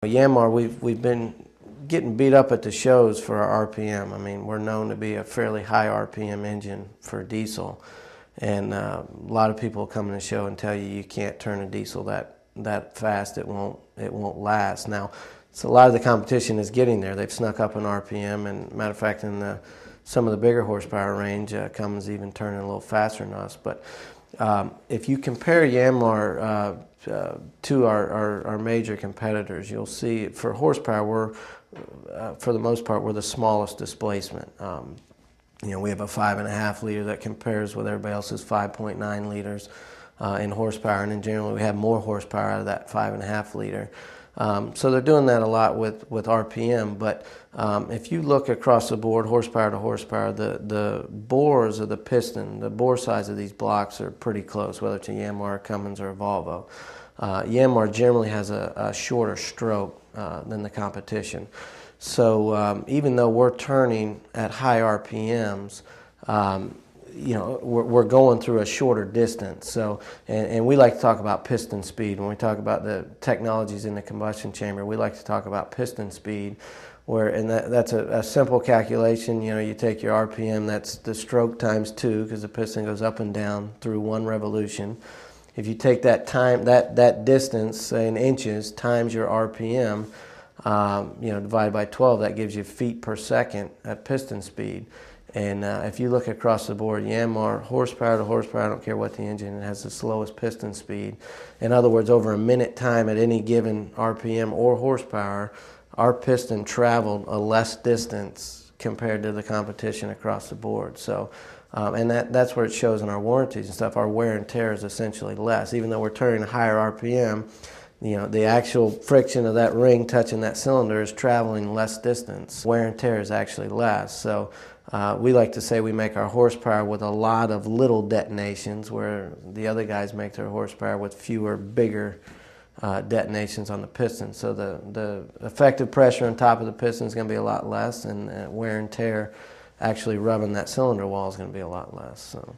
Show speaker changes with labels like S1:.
S1: Yanmar, we've been getting beat up at the shows for our RPM. I mean, we're known to be a fairly high RPM engine for diesel, and a lot of people come in the show and tell you can't turn a diesel that fast. It won't last. Now, so a lot of the competition is getting there. They've snuck up an RPM, and matter of fact, in some of the bigger horsepower range, Cummins even turning a little faster than us. But if you compare Yanmar to our major competitors, you'll see for horsepower, for the most part, we're the smallest displacement. We have a 5.5 liter that compares with everybody else's 5.9 liters in horsepower, and in general, we have more horsepower out of that 5.5 liter. So they're doing that a lot with RPM, but if you look across the board, horsepower to horsepower, the bores of the piston, the bore size of these blocks are pretty close, whether it's a Yanmar, Cummins, or a Volvo. Yanmar generally has a shorter stroke than the competition. So even though we're turning at high RPMs, we're going through a shorter distance. So, and we like to talk about piston speed. When we talk about the technologies in the combustion chamber, we like to talk about piston speed, and that's a simple calculation. You take your RPM, that's the stroke times 2, because the piston goes up and down through 1 revolution. If you take that time, that distance, say in inches, times your RPM, divided by 12, that gives you feet per second at piston speed. And if you look across the board, Yanmar, horsepower to horsepower, I don't care what the engine, it has the slowest piston speed. In other words, over a minute time at any given RPM or horsepower, our piston traveled a less distance compared to the competition across the board. So, and that's where it shows in our warranties and stuff. Our wear and tear is essentially less. Even though we're turning a higher RPM, the actual friction of that ring touching that cylinder is traveling less distance. Wear and tear is actually less. So we like to say we make our horsepower with a lot of little detonations, where the other guys make their horsepower with fewer, bigger detonations on the piston. So the effective pressure on top of the piston is going to be a lot less, and wear and tear actually rubbing that cylinder wall is going to be a lot less. So.